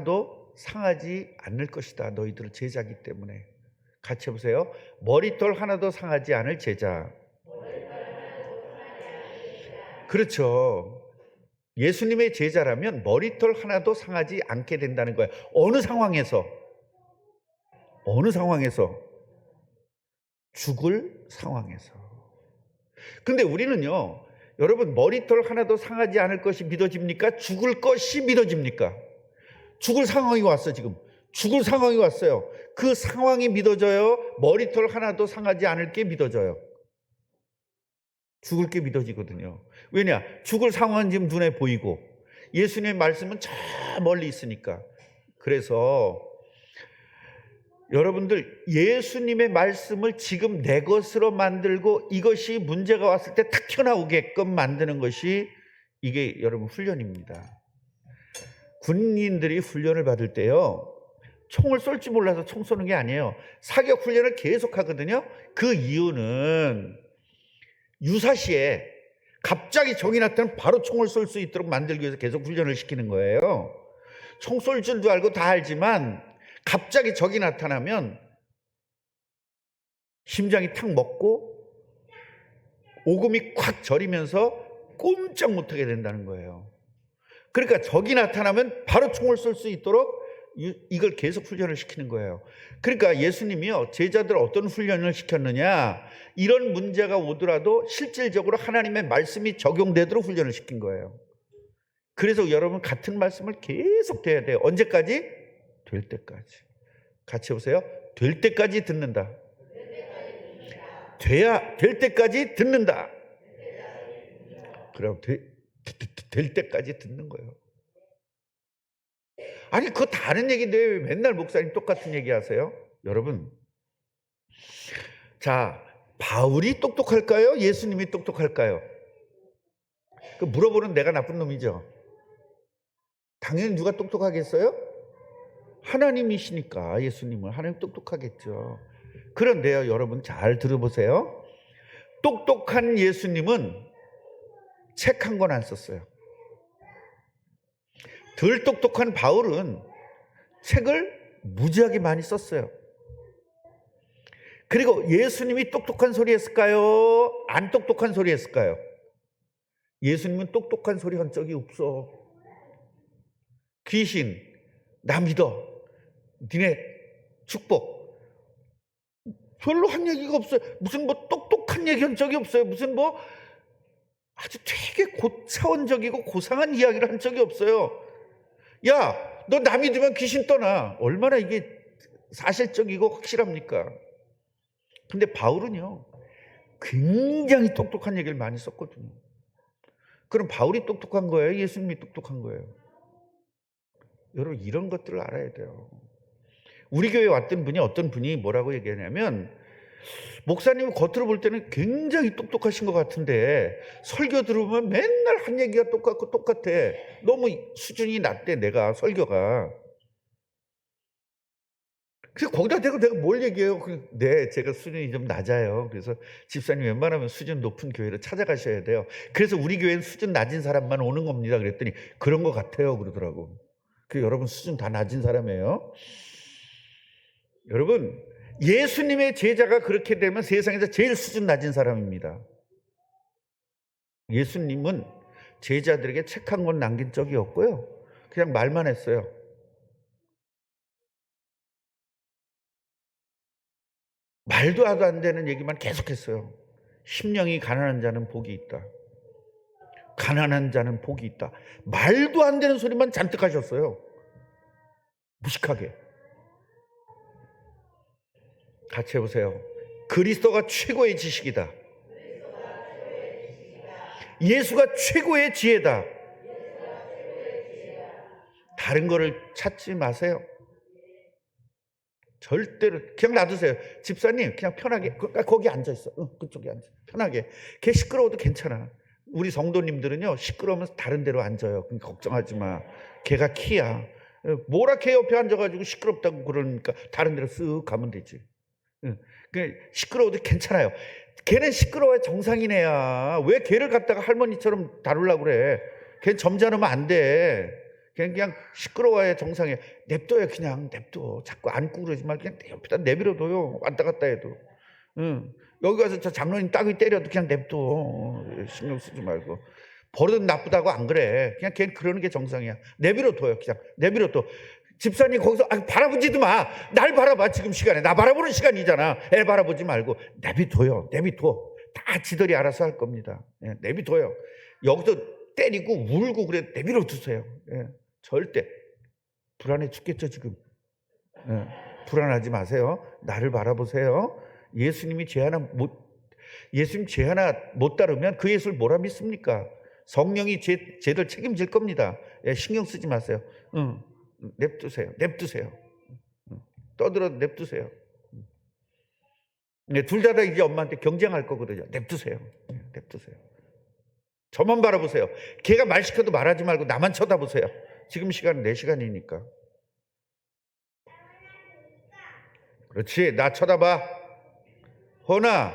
하나도 상하지 않을 것이다. 너희들 제자기 때문에. 같이 해보세요. 머리털 하나도 상하지 않을 제자. 그렇죠. 예수님의 제자라면 머리털 하나도 상하지 않게 된다는 거예요. 어느 상황에서? 어느 상황에서? 죽을 상황에서. 근데 우리는요, 여러분, 머리털 하나도 상하지 않을 것이 믿어집니까? 죽을 것이 믿어집니까? 죽을 상황이 왔어. 지금 죽을 상황이 왔어요. 그 상황이 믿어져요? 머리털 하나도 상하지 않을 게 믿어져요? 죽을 게 믿어지거든요. 왜냐? 죽을 상황은 지금 눈에 보이고 예수님의 말씀은 저 멀리 있으니까. 그래서 여러분들, 예수님의 말씀을 지금 내 것으로 만들고 이것이 문제가 왔을 때 탁 튀어나오게끔 만드는 것이, 이게 여러분 훈련입니다. 군인들이 훈련을 받을 때요, 총을 쏠 줄 몰라서 총 쏘는 게 아니에요. 사격 훈련을 계속 하거든요. 그 이유는 유사시에 갑자기 적이 나타나면 바로 총을 쏠 수 있도록 만들기 위해서 계속 훈련을 시키는 거예요. 총 쏠 줄도 알고 다 알지만 갑자기 적이 나타나면 심장이 탁 먹고 오금이 콱 저리면서 꼼짝 못하게 된다는 거예요. 그러니까 적이 나타나면 바로 총을 쏠 수 있도록 이걸 계속 훈련을 시키는 거예요. 그러니까 예수님이요, 제자들 어떤 훈련을 시켰느냐, 이런 문제가 오더라도 실질적으로 하나님의 말씀이 적용되도록 훈련을 시킨 거예요. 그래서 여러분, 같은 말씀을 계속 해야 돼요. 언제까지? 될 때까지. 같이 해보세요. 될 때까지 듣는다. 돼야 될 때까지 듣는다. 그럼 될 때까지 듣는 거예요. 아니, 그거 다른 얘기인데 왜 맨날 목사님 똑같은 얘기 하세요? 여러분, 자, 바울이 똑똑할까요? 예수님이 똑똑할까요? 그 물어보는 내가 나쁜 놈이죠. 당연히 누가 똑똑하겠어요? 하나님이시니까. 예수님은 하나님 똑똑하겠죠. 그런데요, 여러분 잘 들어보세요. 똑똑한 예수님은 책 한 권 안 썼어요. 덜 똑똑한 바울은 책을 무지하게 많이 썼어요. 그리고 예수님이 똑똑한 소리 했을까요? 안 똑똑한 소리 했을까요? 예수님은 똑똑한 소리 한 적이 없어. 귀신, 나 믿어, 니네 축복, 별로 한 얘기가 없어요. 무슨 뭐 똑똑한 얘기 한 적이 없어요. 무슨 뭐 아주 되게 고차원적이고 고상한 이야기를 한 적이 없어요. 야, 너 나 믿으면 귀신 떠나. 얼마나 이게 사실적이고 확실합니까? 근데 바울은요, 굉장히 똑똑한 얘기를 많이 썼거든요. 그럼 바울이 똑똑한 거예요? 예수님이 똑똑한 거예요? 여러분, 이런 것들을 알아야 돼요. 우리 교회에 왔던 분이, 어떤 분이 뭐라고 얘기하냐면, 목사님은 겉으로 볼 때는 굉장히 똑똑하신 것 같은데 설교 들으면 맨날 한 얘기가 똑같아. 너무 수준이 낮대, 내가 설교가. 그래서 거기다 대고 내가 뭘 얘기해요? 네, 제가 수준이 좀 낮아요. 그래서 집사님 웬만하면 수준 높은 교회를 찾아가셔야 돼요. 그래서 우리 교회는 수준 낮은 사람만 오는 겁니다. 그랬더니 그런 것 같아요 그러더라고. 그 여러분, 수준 다 낮은 사람이에요. 여러분, 예수님의 제자가 그렇게 되면 세상에서 제일 수준 낮은 사람입니다. 예수님은 제자들에게 책 한 권 남긴 적이 없고요, 그냥 말만 했어요. 말도 안 되는 얘기만 계속했어요. 심령이 가난한 자는 복이 있다. 가난한 자는 복이 있다. 말도 안 되는 소리만 잔뜩 하셨어요. 무식하게. 같이 해보세요. 그리스도가 최고의 지식이다. 예수가 최고의 지혜다. 다른 거를 찾지 마세요. 절대로. 그냥 놔두세요. 집사님 그냥 편하게 거기 앉아있어. 그쪽에 앉아. 편하게. 걔 시끄러워도 괜찮아. 우리 성도님들은요, 시끄러우면 다른 데로 앉아요. 그러니까 걱정하지 마. 걔가 키야. 뭐라 걔 옆에 앉아가지고 시끄럽다고 그러니까 다른 데로 쓱 가면 되지. 시끄러워도 괜찮아요. 걔는 시끄러워야 정상인 애야. 왜 걔를 갖다가 할머니처럼 다루려고 그래? 걔는 점잖으면 안 돼. 그냥 시끄러워야 정상이에요. 냅둬요. 그냥 냅둬. 자꾸 안고 그러지 말고 그냥 옆에다 내버려둬요. 왔다 갔다 해도. 응. 여기 가서 저 장로님 따귀 때려도 그냥 냅둬. 신경 쓰지 말고. 버릇 나쁘다고 안 그래. 그냥 걔는 그러는 게 정상이야. 내버려둬요. 그냥 내버려둬. 집사님 거기서 바라보지도 마. 날 바라봐. 지금 시간에. 나 바라보는 시간이잖아. 애 바라보지 말고 내비둬요. 내비둬. 다 지들이 알아서 할 겁니다. 예, 내비둬요. 여기서 때리고 울고 그래 내버려두세요. 예, 절대. 불안해 죽겠죠 지금. 예, 불안하지 마세요. 나를 바라보세요. 예수님 제 하나 못 따르면 그 예수를 뭐라 믿습니까? 성령이 쟤들 책임질 겁니다. 예, 신경 쓰지 마세요. 냅두세요. 냅두세요. 떠들어 냅두세요. 네, 둘 다 이제 엄마한테 경쟁할 거거든요. 냅두세요. 냅두세요. 저만 바라보세요. 걔가 말 시켜도 말하지 말고 나만 쳐다보세요. 지금 시간은 내 시간이니까. 그렇지. 나 쳐다봐. 허나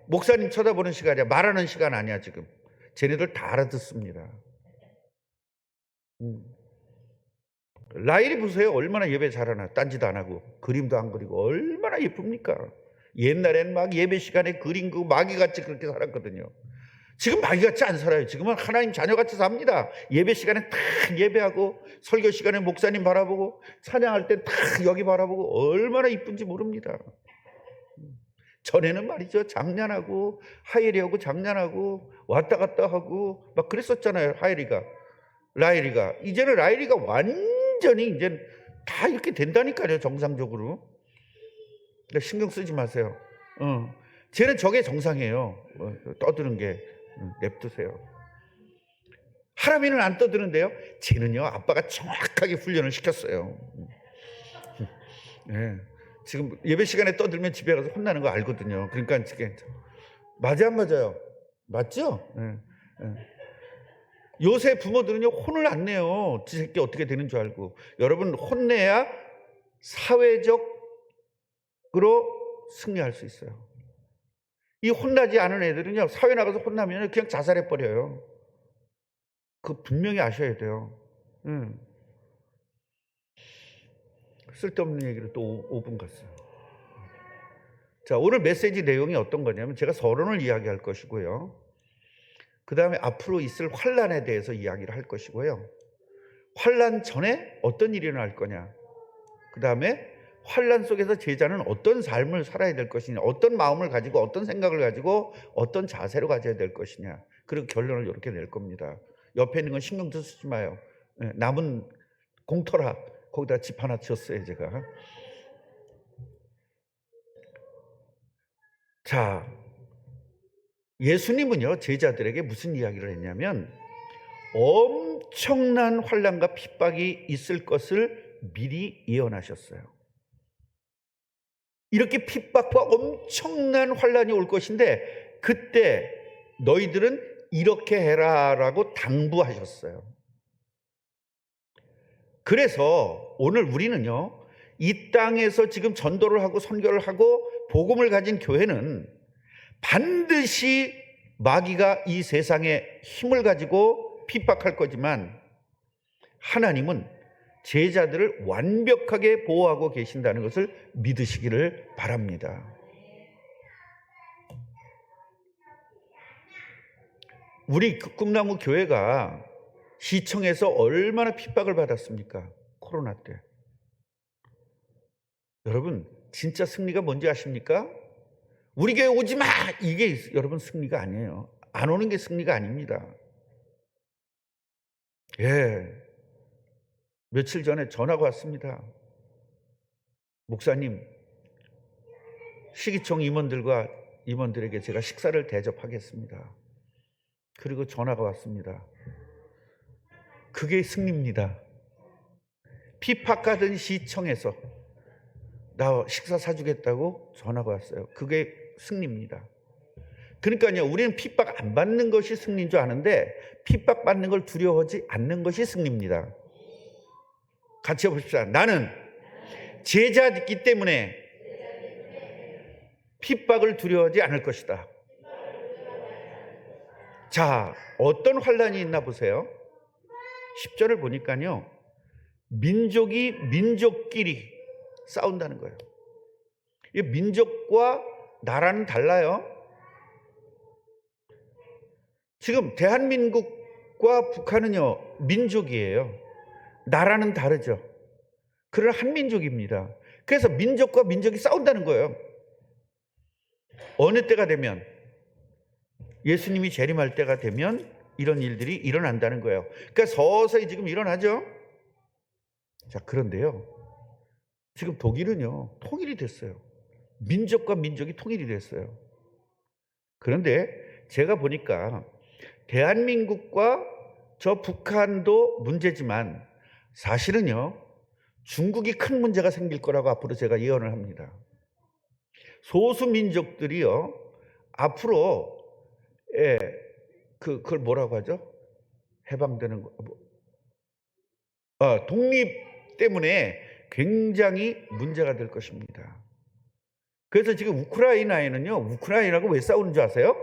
목사님 쳐다보는 시간이야. 말하는 시간 아니야 지금. 쟤네들 다 알아듣습니다. 라일이 보세요. 얼마나 예배 잘하나. 딴짓 안 하고 그림도 안 그리고 얼마나 예쁩니까? 옛날엔 막 예배 시간에 그림 그고 마귀같이 그렇게 살았거든요. 지금 마귀같이 안 살아요. 지금은 하나님 자녀같이 삽니다. 예배 시간에 딱 예배하고 설교 시간에 목사님 바라보고 찬양할 때 딱 여기 바라보고 얼마나 이쁜지 모릅니다. 전에는 말이죠. 장난하고 하엘이하고 장난하고 왔다 갔다 하고 막 그랬었잖아요. 라일이가. 이제는 라일이가 완전히 이제 다 이렇게 된다니까요. 정상적으로. 그러니까 신경 쓰지 마세요. 쟤는 저게 정상이에요. 떠드는 게. 냅두세요. 하람이는 안 떠드는데요. 쟤는요. 아빠가 정확하게 훈련을 시켰어요. 네. 지금 예배 시간에 떠들면 집에 가서 혼나는 거 알거든요. 그러니까 이게 맞아 안 맞아요? 맞죠? 네. 네. 요새 부모들은요 혼을 안 내요. 지 새끼 어떻게 되는 줄 알고. 여러분 혼내야 사회적으로 승리할 수 있어요. 이 혼나지 않은 애들은요 사회 나가서 혼나면 그냥 자살해 버려요. 그거 분명히 아셔야 돼요. 쓸데없는 얘기를 또 5분 갔어요. 자, 오늘 메시지 내용이 어떤 거냐면 제가 서론을 이야기할 것이고요. 그 다음에 앞으로 있을 환난에 대해서 이야기를 할 것이고요. 환난 전에 어떤 일이 일어날 거냐. 그 다음에 환난 속에서 제자는 어떤 삶을 살아야 될 것이냐, 어떤 마음을 가지고 어떤 생각을 가지고 어떤 자세로 가져야 될 것이냐. 그리고 결론을 이렇게 낼 겁니다. 옆에 있는 건 신경도 쓰지 마요. 남은 공터라 거기다 집 하나 지었어요 제가. 자, 예수님은요 제자들에게 무슨 이야기를 했냐면 엄청난 환난과 핍박이 있을 것을 미리 예언하셨어요. 이렇게 핍박과 엄청난 환난이 올 것인데 그때 너희들은 이렇게 해라라고 당부하셨어요. 그래서 오늘 우리는요 이 땅에서 지금 전도를 하고 선교를 하고 복음을 가진 교회는 반드시 마귀가 이 세상에 힘을 가지고 핍박할 거지만 하나님은 제자들을 완벽하게 보호하고 계신다는 것을 믿으시기를 바랍니다. 우리 꿈나무 교회가 시청에서 얼마나 핍박을 받았습니까? 코로나 때. 여러분 진짜 승리가 뭔지 아십니까? 우리 교회 오지 마! 이게 여러분 승리가 아니에요. 안 오는 게 승리가 아닙니다. 예. 며칠 전에 전화가 왔습니다. 목사님, 시기총 임원들에게 제가 식사를 대접하겠습니다. 그리고 전화가 왔습니다. 그게 승리입니다. 핍박하던 시청에서 나 식사 사주겠다고 전화가 왔어요. 그게 승리입니다. 그러니까요, 우리는 핍박 안 받는 것이 승리인 줄 아는데 핍박 받는 걸 두려워하지 않는 것이 승리입니다. 같이 해봅시다. 나는 제자이기 때문에 핍박을 두려워하지 않을 것이다. 자, 어떤 환난이 있나 보세요. 10절을 보니까요. 민족이 민족끼리 싸운다는 거예요. 이 민족과 나라는 달라요. 지금 대한민국과 북한은요, 민족이에요. 나라는 다르죠. 그러나 한민족입니다. 그래서 민족과 민족이 싸운다는 거예요. 어느 때가 되면, 예수님이 재림할 때가 되면 이런 일들이 일어난다는 거예요. 그러니까 서서히 지금 일어나죠. 자, 그런데요, 지금 독일은요, 통일이 됐어요. 민족과 민족이 통일이 됐어요. 그런데 제가 보니까 대한민국과 저 북한도 문제지만 사실은요, 중국이 큰 문제가 생길 거라고 앞으로 제가 예언을 합니다. 소수 민족들이요, 앞으로 그걸 뭐라고 하죠? 해방되는 거, 독립 때문에 굉장히 문제가 될 것입니다. 그래서 지금 우크라이나에는요, 우크라이나가 왜 싸우는 줄 아세요?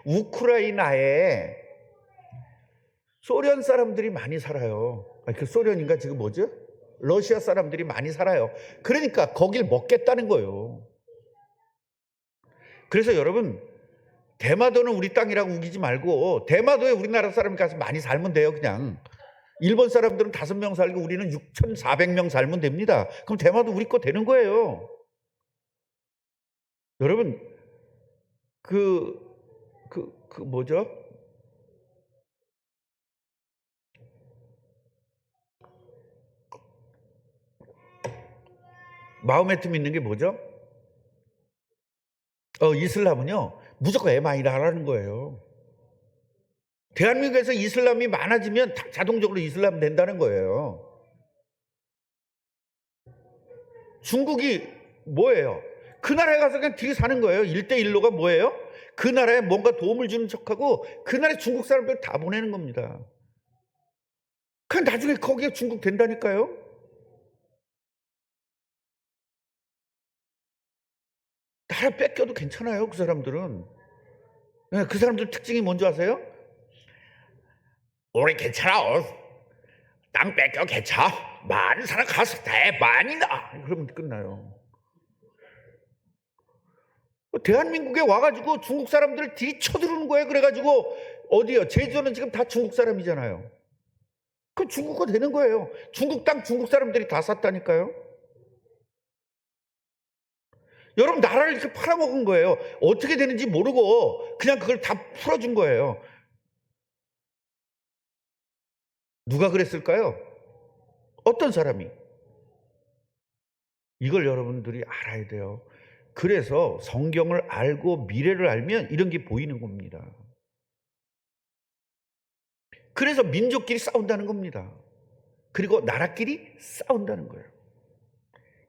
우크라이나에 소련 사람들이 많이 살아요. 그 소련인가 지금 뭐죠? 러시아 사람들이 많이 살아요. 그러니까 거길 먹겠다는 거예요. 그래서 여러분, 대마도는 우리 땅이라고 우기지 말고 대마도에 우리나라 사람이 가서 많이 살면 돼요. 그냥 일본 사람들은 5명 살고 우리는 6,400명 살면 됩니다. 그럼 대마도 우리 거 되는 거예요. 여러분, 뭐죠? 마음에 틈 있는 게 뭐죠? 이슬람은요, 무조건 애 많이 낳으라는 거예요. 대한민국에서 이슬람이 많아지면 자동적으로 이슬람 된다는 거예요. 중국이 뭐예요? 그 나라에 가서 그냥 들이 사는 거예요. 1대1로가 뭐예요? 그 나라에 뭔가 도움을 주는 척하고 그 나라에 중국 사람들 다 보내는 겁니다. 그럼 나중에 거기에 중국 된다니까요. 나라 뺏겨도 괜찮아요. 그 사람들은. 그 사람들 특징이 뭔지 아세요? 우리 괜찮아. 땅 뺏겨 괜찮아. 많은 사람 가서 대만이다. 그러면 끝나요. 대한민국에 와가지고 중국 사람들을 들이 쳐들어오는 거예요. 그래가지고 어디요? 제주도는 지금 다 중국 사람이잖아요. 그럼 중국어 되는 거예요. 중국 땅 중국 사람들이 다 샀다니까요. 여러분, 나라를 이렇게 팔아먹은 거예요. 어떻게 되는지 모르고 그냥 그걸 다 풀어준 거예요. 누가 그랬을까요? 어떤 사람이? 이걸 여러분들이 알아야 돼요. 그래서 성경을 알고 미래를 알면 이런 게 보이는 겁니다. 그래서 민족끼리 싸운다는 겁니다. 그리고 나라끼리 싸운다는 거예요.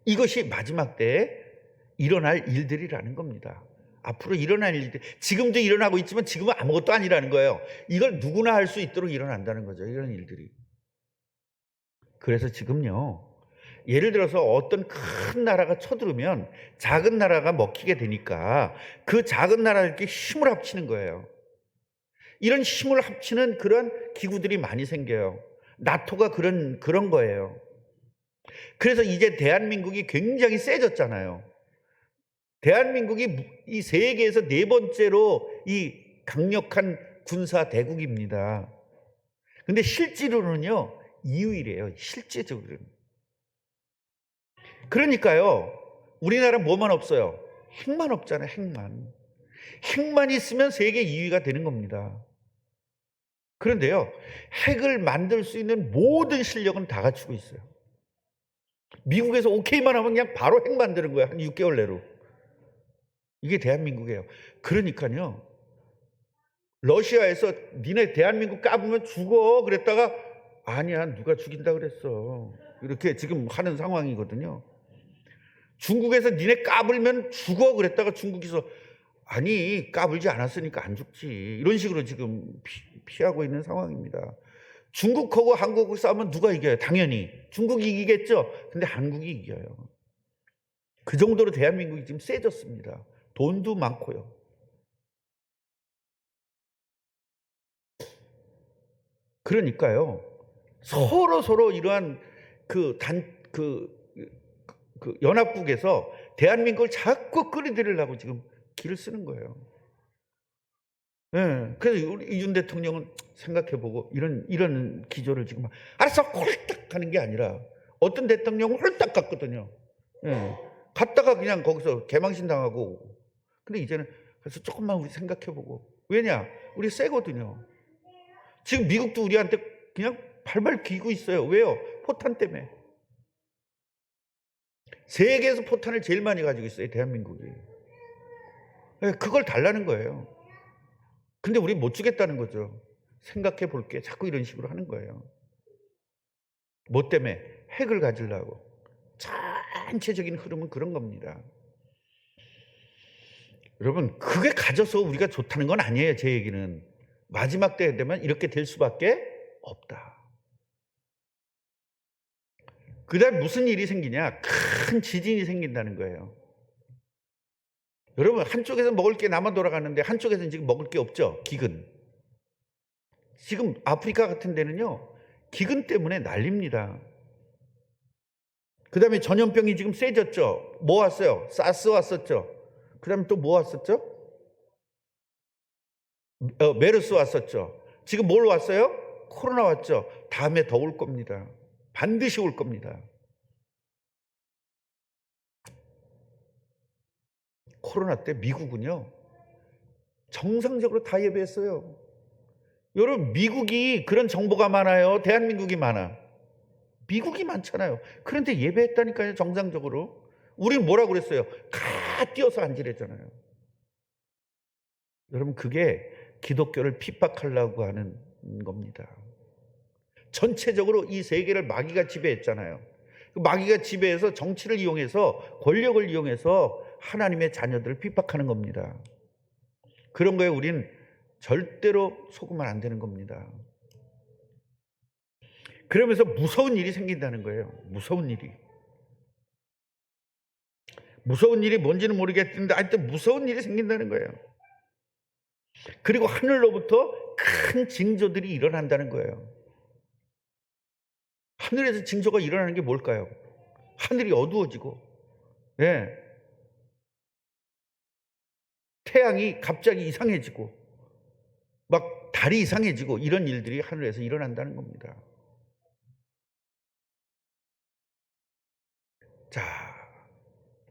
이것이 마지막 때에 일어날 일들이라는 겁니다. 앞으로 일어날 일들, 지금도 일어나고 있지만 지금은 아무것도 아니라는 거예요. 이걸 누구나 할 수 있도록 일어난다는 거죠. 이런 일들이. 그래서 지금요, 예를 들어서 어떤 큰 나라가 쳐들으면 작은 나라가 먹히게 되니까 그 작은 나라를 이렇게 힘을 합치는 거예요. 이런 힘을 합치는 그런 기구들이 많이 생겨요. 나토가 그런 거예요. 그래서 이제 대한민국이 굉장히 세졌잖아요. 대한민국이 이 세계에서 4번째로 이 강력한 군사 대국입니다. 근데 실제로는요, 2위래요. 실제적으로는. 그러니까요, 우리나라 뭐만 없어요? 핵만 없잖아요. 핵만 있으면 세계 2위가 되는 겁니다. 그런데요, 핵을 만들 수 있는 모든 실력은 다 갖추고 있어요. 미국에서 오케이만 하면 그냥 바로 핵 만드는 거예요. 한 6개월 내로. 이게 대한민국이에요. 그러니까요, 러시아에서 니네 대한민국 까부면 죽어 그랬다가 아니야, 누가 죽인다 그랬어. 이렇게 지금 하는 상황이거든요. 중국에서 니네 까불면 죽어 그랬다가 중국에서 아니, 까불지 않았으니까 안 죽지. 이런 식으로 지금 피하고 있는 상황입니다. 중국하고 한국하고 싸우면 누가 이겨요? 당연히 중국이 이기겠죠. 근데 한국이 이겨요. 그 정도로 대한민국이 지금 세졌습니다. 돈도 많고요. 그러니까요, 서로 이러한 그 연합국에서 대한민국을 자꾸 끌어들이려고 지금 기를 쓰는 거예요. 예. 그래서 우리 이준 대통령은 생각해보고 이런 기조를 지금 알았어 홀딱 하는 게 아니라 어떤 대통령은 홀딱 갔거든요. 예. 갔다가 그냥 거기서 개망신 당하고. 근데 이제는 그래서 조금만 우리 생각해보고. 왜냐? 우리 세거든요. 지금 미국도 우리한테 그냥 발발 기고 있어요. 왜요? 포탄 때문에. 세계에서 포탄을 제일 많이 가지고 있어요, 대한민국이. 예, 그걸 달라는 거예요. 근데 우리 못 주겠다는 거죠. 생각해 볼게. 자꾸 이런 식으로 하는 거예요. 뭐 때문에? 핵을 가지려고. 전체적인 흐름은 그런 겁니다. 여러분, 그게 가져서 우리가 좋다는 건 아니에요, 제 얘기는. 마지막 때 되면 이렇게 될 수밖에 없다. 그 다음에 무슨 일이 생기냐? 큰 지진이 생긴다는 거예요. 여러분, 한쪽에서 먹을 게 남아 돌아가는데 한쪽에서는 지금 먹을 게 없죠. 기근. 지금 아프리카 같은 데는요, 기근 때문에 난립니다. 그 다음에 전염병이 지금 세졌죠. 뭐 왔어요? 사스 왔었죠. 그 다음에 또 뭐 왔었죠? 메르스 왔었죠. 지금 뭘 왔어요? 코로나 왔죠. 다음에 더 올 겁니다. 반드시 올 겁니다. 코로나 때 미국은요, 정상적으로 다 예배했어요. 여러분, 미국이 그런 정보가 많아요? 대한민국이 많아? 미국이 많잖아요. 그런데 예배했다니까요, 정상적으로. 우리는 뭐라고 그랬어요? 가 뛰어서 앉으랬잖아요. 여러분, 그게 기독교를 핍박하려고 하는 겁니다. 전체적으로 이 세계를 마귀가 지배했잖아요. 마귀가 지배해서 정치를 이용해서, 권력을 이용해서 하나님의 자녀들을 핍박하는 겁니다. 그런 거에 우린 절대로 속으면 안 되는 겁니다. 그러면서 무서운 일이 생긴다는 거예요. 무서운 일이. 무서운 일이 뭔지는 모르겠는데 하여튼 무서운 일이 생긴다는 거예요. 그리고 하늘로부터 큰 징조들이 일어난다는 거예요. 하늘에서 징조가 일어나는 게 뭘까요? 하늘이 어두워지고, 예. 태양이 갑자기 이상해지고, 막 달이 이상해지고, 이런 일들이 하늘에서 일어난다는 겁니다. 자,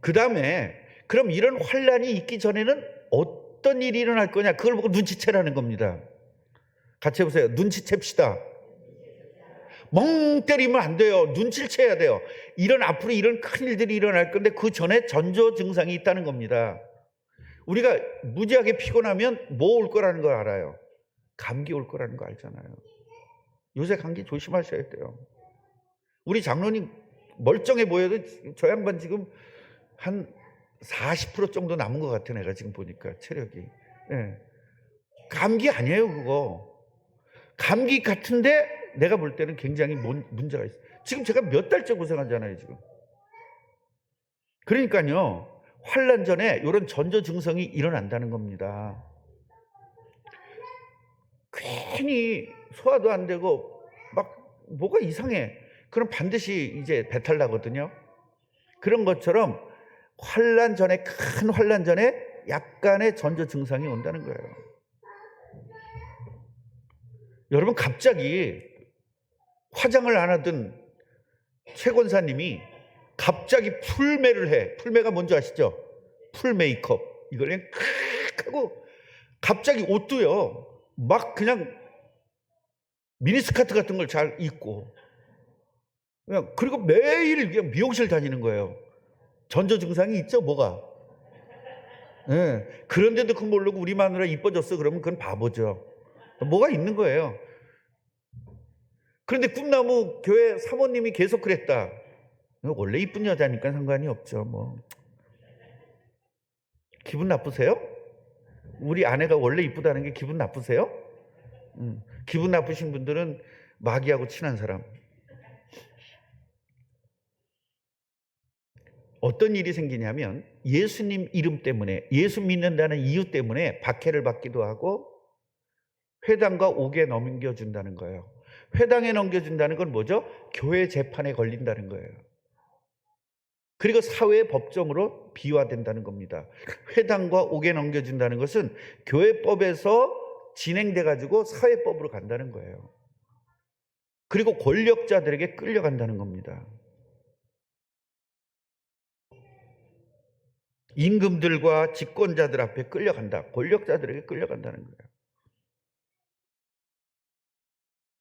그 다음에 그럼 이런 환란이 있기 전에는 어떤 일이 일어날 거냐? 그걸 보고 눈치채라는 겁니다. 같이 해보세요. 눈치챕시다. 멍 때리면 안 돼요. 눈치를 채야 돼요. 앞으로 이런 큰 일들이 일어날 건데 그 전에 전조 증상이 있다는 겁니다. 우리가 무지하게 피곤하면 뭐 올 거라는 걸 알아요. 감기 올 거라는 거 알잖아요. 요새 감기 조심하셔야 돼요. 우리 장로님 멀쩡해 보여도 저 양반 지금 한 40% 정도 남은 것 같아. 내가 지금 보니까 체력이. 예. 감기 아니에요 그거. 감기 같은데 내가 볼 때는 굉장히 문제가 있어요. 지금 제가 몇 달째 고생하잖아요 지금. 그러니까요, 환란 전에 이런 전조 증상이 일어난다는 겁니다. 괜히 소화도 안 되고 막 뭐가 이상해. 그럼 반드시 이제 배탈 나거든요. 그런 것처럼 큰 환란 전에 약간의 전조 증상이 온다는 거예요. 여러분, 갑자기 화장을 안 하던 최 권사님이 갑자기 풀매를 해. 풀매가 뭔지 아시죠? 풀 메이크업. 이걸 그냥 칵 하고 갑자기 옷도요, 막 그냥 미니스커트 같은 걸 잘 입고 그냥, 그리고 매일 그냥 미용실 다니는 거예요. 전조 증상이 있죠, 뭐가. 네. 그런데도 그거 모르고 우리 마누라 이뻐졌어 그러면 그건 바보죠. 뭐가 있는 거예요. 그런데 꿈나무 교회 사모님이 계속 그랬다. 원래 이쁜 여자니까 상관이 없죠. 뭐 기분 나쁘세요? 우리 아내가 원래 이쁘다는 게 기분 나쁘세요? 기분 나쁘신 분들은 마귀하고 친한 사람. 어떤 일이 생기냐면 예수님 이름 때문에, 예수 믿는다는 이유 때문에 박해를 받기도 하고 회당과 옥에 넘겨준다는 거예요. 회당에 넘겨준다는 건 뭐죠? 교회 재판에 걸린다는 거예요. 그리고 사회 법정으로 비화된다는 겁니다. 회당과 옥에 넘겨준다는 것은 교회법에서 진행돼 가지고 사회법으로 간다는 거예요. 그리고 권력자들에게 끌려간다는 겁니다. 임금들과 집권자들 앞에 끌려간다. 권력자들에게 끌려간다는 거예요.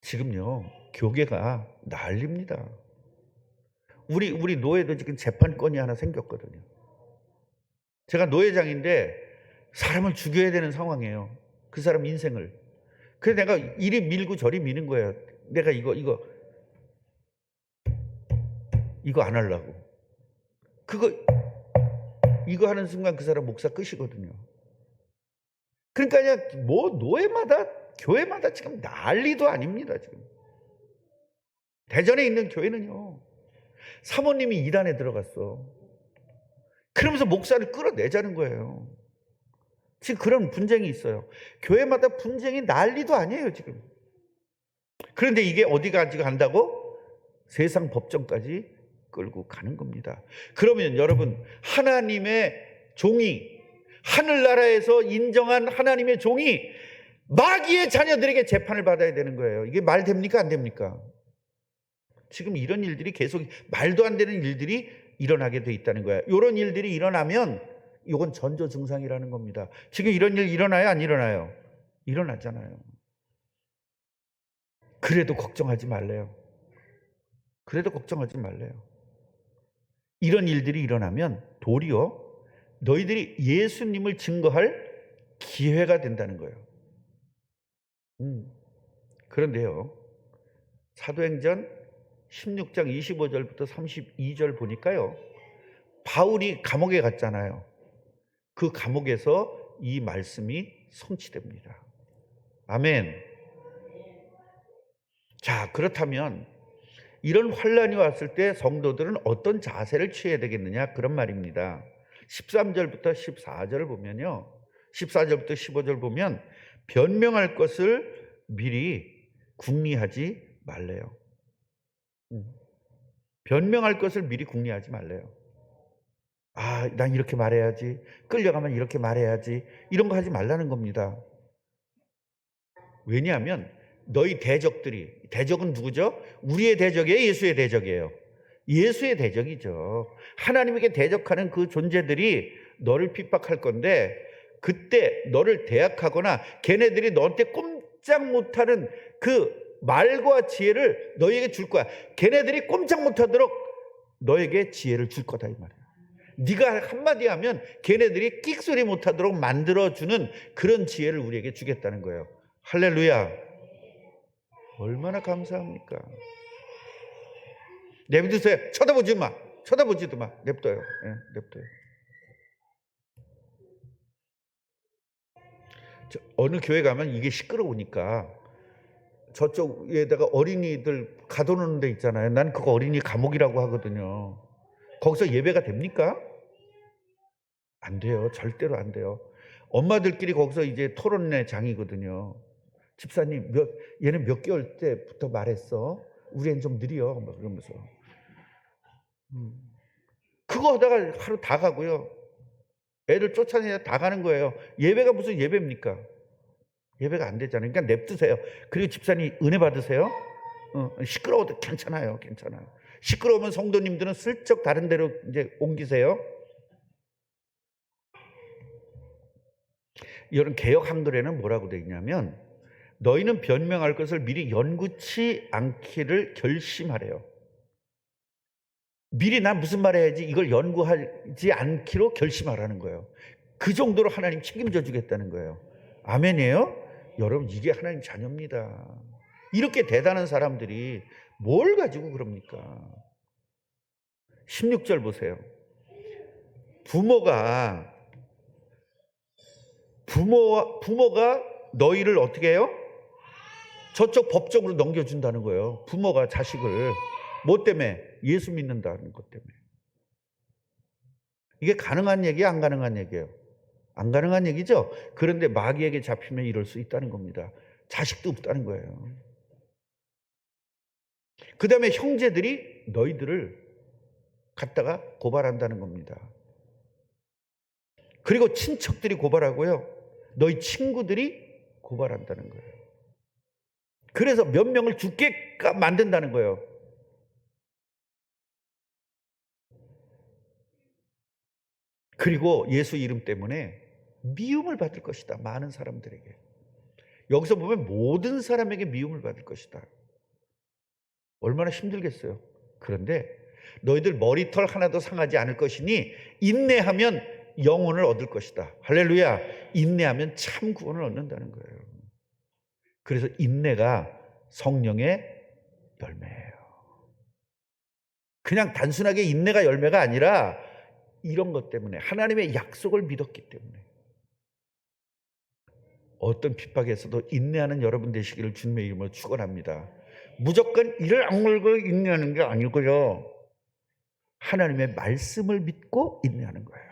지금요, 교계가 난립니다. 우리 노예도 지금 재판권이 하나 생겼거든요. 제가 노예장인데 사람을 죽여야 되는 상황이에요. 그 사람 인생을. 그래서 내가 이리 밀고 저리 미는 거예요. 내가 이거 안 하려고. 이거 하는 순간 그 사람 목사 끝이거든요. 그러니까 그냥 뭐 노예마다 교회마다 지금 난리도 아닙니다. 지금 대전에 있는 교회는요, 사모님이 이단에 들어갔어. 그러면서 목사를 끌어내자는 거예요. 지금 그런 분쟁이 있어요. 교회마다 분쟁이 난리도 아니에요 지금. 그런데 이게 어디까지 간다고? 세상 법정까지 끌고 가는 겁니다. 그러면 여러분, 하나님의 종이, 하늘나라에서 인정한 하나님의 종이 마귀의 자녀들에게 재판을 받아야 되는 거예요. 이게 말 됩니까? 안 됩니까? 지금 이런 일들이 계속, 말도 안 되는 일들이 일어나게 돼 있다는 거예요. 이런 일들이 일어나면 이건 전조 증상이라는 겁니다. 지금 이런 일 일어나요? 안 일어나요? 일어나잖아요. 그래도 걱정하지 말래요. 그래도 걱정하지 말래요. 이런 일들이 일어나면 도리어 너희들이 예수님을 증거할 기회가 된다는 거예요. 그런데요, 사도행전 16장 25절부터 32절 보니까요, 바울이 감옥에 갔잖아요. 그 감옥에서 이 말씀이 성취됩니다. 아멘. 자, 그렇다면 이런 환란이 왔을 때 성도들은 어떤 자세를 취해야 되겠느냐, 그런 말입니다. 13절부터 14절을 보면요, 14절부터 15절 보면 변명할 것을 미리 궁리하지 말래요. 변명할 것을 미리 궁리하지 말래요. 아, 난 이렇게 말해야지, 끌려가면 이렇게 말해야지, 이런 거 하지 말라는 겁니다. 왜냐하면 너희 대적들이, 대적은 누구죠? 우리의 대적이에요? 예수의 대적이에요? 예수의 대적이죠. 하나님에게 대적하는 그 존재들이 너를 핍박할 건데, 그때 너를 대학하거나 걔네들이 너한테 꼼짝 못하는 그 말과 지혜를 너희에게 줄 거야. 걔네들이 꼼짝 못하도록 너에게 지혜를 줄 거다, 이 말이야. 네가 한마디 하면 걔네들이 끽소리 못하도록 만들어주는 그런 지혜를 우리에게 주겠다는 거예요. 할렐루야. 얼마나 감사합니까? 내비두세요. 쳐다보지 마. 쳐다보지도 마. 냅둬요. 네, 냅둬요. 어느 교회 가면 이게 시끄러우니까 저쪽에다가 어린이들 가둬놓는 데 있잖아요. 난 그거 어린이 감옥이라고 하거든요. 거기서 예배가 됩니까? 안 돼요. 절대로 안 돼요. 엄마들끼리 거기서 이제 토론회 장이거든요. 집사님, 얘는 몇 개월 때부터 말했어? 우리 애는 좀 느려. 막 그러면서. 그거 하다가 하루 다 가고요. 애들 쫓아내야 다 가는 거예요. 예배가 무슨 예배입니까? 예배가 안 되잖아요. 그러니까 냅두세요. 그리고 집사님 은혜 받으세요. 시끄러워도 괜찮아요. 괜찮아요. 시끄러우면 성도님들은 슬쩍 다른 데로 이제 옮기세요. 이런 개역 한글에는 뭐라고 되어 있냐면, 너희는 변명할 것을 미리 연구치 않기를 결심하래요. 미리 난 무슨 말 해야지, 이걸 연구하지 않기로 결심하라는 거예요. 그 정도로 하나님 책임져 주겠다는 거예요. 아멘이에요? 여러분, 이게 하나님 자녀입니다. 이렇게 대단한 사람들이 뭘 가지고 그럽니까? 16절 보세요. 부모가 너희를 어떻게 해요? 저쪽 법적으로 넘겨준다는 거예요. 부모가 자식을. 뭐 때문에? 예수 믿는다는 것 때문에. 이게 가능한 얘기야, 안 가능한 얘기예요? 안 가능한 얘기죠? 그런데 마귀에게 잡히면 이럴 수 있다는 겁니다. 자식도 없다는 거예요. 그 다음에 형제들이 너희들을 갖다가 고발한다는 겁니다. 그리고 친척들이 고발하고요. 너희 친구들이 고발한다는 거예요. 그래서 몇 명을 죽게 만든다는 거예요. 그리고 예수 이름 때문에 미움을 받을 것이다. 많은 사람들에게. 여기서 보면 모든 사람에게 미움을 받을 것이다. 얼마나 힘들겠어요. 그런데 너희들 머리털 하나도 상하지 않을 것이니 인내하면 영혼을 얻을 것이다. 할렐루야. 인내하면 참 구원을 얻는다는 거예요. 그래서 인내가 성령의 열매예요. 그냥 단순하게 인내가 열매가 아니라 이런 것 때문에, 하나님의 약속을 믿었기 때문에, 어떤 핍박에서도 인내하는 여러분 되시기를 주님의 이름으로 축원합니다. 무조건 이를 악물고 인내하는 게 아니고요. 하나님의 말씀을 믿고 인내하는 거예요.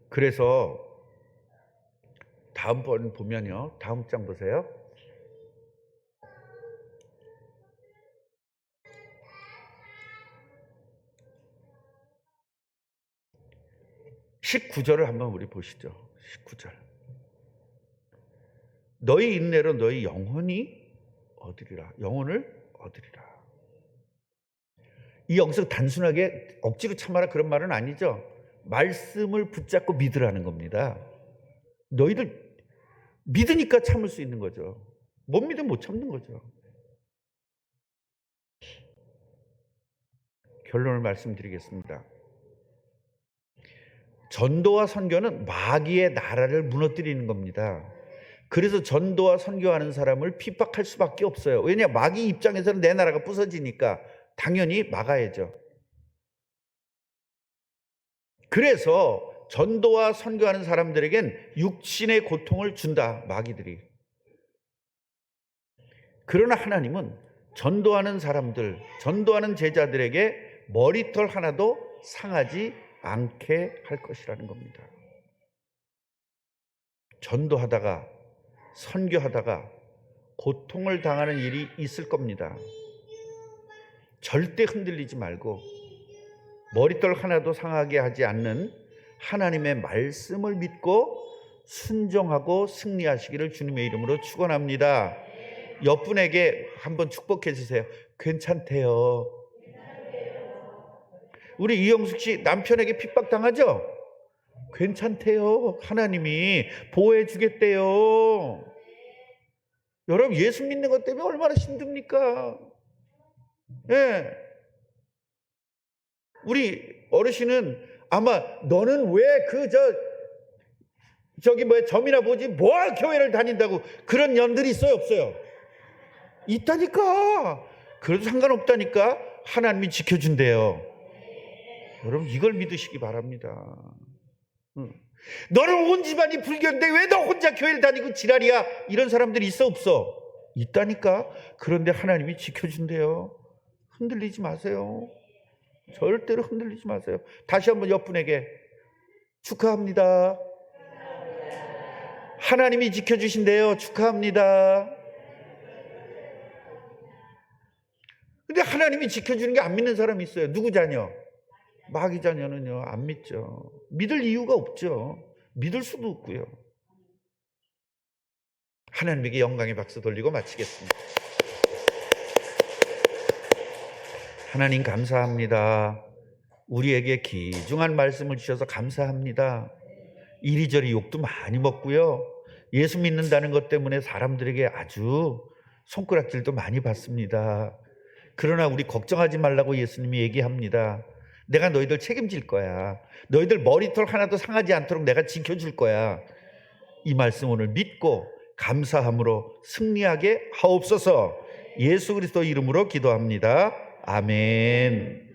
그래서 다음번 보면요. 다음 장 보세요. 19절을 한번 우리 보시죠. 19절. 너희 인내로 너희 영혼이 얻으리라. 영혼을 얻으리라. 이 여기서 단순하게 억지로 참아라 그런 말은 아니죠. 말씀을 붙잡고 믿으라는 겁니다. 너희들 믿으니까 참을 수 있는 거죠. 못 믿으면 못 참는 거죠. 결론을 말씀드리겠습니다. 전도와 선교는 마귀의 나라를 무너뜨리는 겁니다. 그래서 전도와 선교하는 사람을 핍박할 수밖에 없어요. 왜냐? 마귀 입장에서는 내 나라가 부서지니까 당연히 막아야죠. 그래서 전도와 선교하는 사람들에겐 육신의 고통을 준다, 마귀들이. 그러나 하나님은 전도하는 사람들, 전도하는 제자들에게 머리털 하나도 상하지 않게 할 것이라는 겁니다. 전도하다가 선교하다가 고통을 당하는 일이 있을 겁니다. 절대 흔들리지 말고 머리털 하나도 상하게 하지 않는 하나님의 말씀을 믿고 순종하고 승리하시기를 주님의 이름으로 축원합니다. 옆분에게 한번 축복해 주세요. 괜찮대요. 우리 이영숙 씨 남편에게 핍박당하죠? 괜찮대요. 하나님이 보호해 주겠대요. 여러분, 예수 믿는 것 때문에 얼마나 힘듭니까? 예. 우리 어르신은 아마 너는 왜 점이나 보지 뭐 교회를 다닌다고 그런 년들이 있어요, 없어요? 있다니까. 그래도 상관없다니까. 하나님이 지켜준대요. 여러분, 이걸 믿으시기 바랍니다. 너는 온 집안이 불교인데 왜 너 혼자 교회를 다니고 지랄이야? 이런 사람들이 있어, 없어? 있다니까. 그런데 하나님이 지켜준대요. 흔들리지 마세요. 절대로 흔들리지 마세요. 다시 한번 옆분에게 축하합니다. 하나님이 지켜주신대요. 축하합니다. 근데 하나님이 지켜주는 게 안 믿는 사람이 있어요. 누구 자녀? 마귀 자녀는요, 안 믿죠. 믿을 이유가 없죠. 믿을 수도 없고요. 하나님에게 영광의 박수 돌리고 마치겠습니다. 하나님 감사합니다. 우리에게 귀중한 말씀을 주셔서 감사합니다. 이리저리 욕도 많이 먹고요. 예수 믿는다는 것 때문에 사람들에게 아주 손가락질도 많이 받습니다. 그러나 우리 걱정하지 말라고 예수님이 얘기합니다. 내가 너희들 책임질 거야. 너희들 머리털 하나도 상하지 않도록 내가 지켜줄 거야. 이 말씀 오늘 믿고 감사함으로 승리하게 하옵소서. 예수 그리스도 이름으로 기도합니다. 아멘.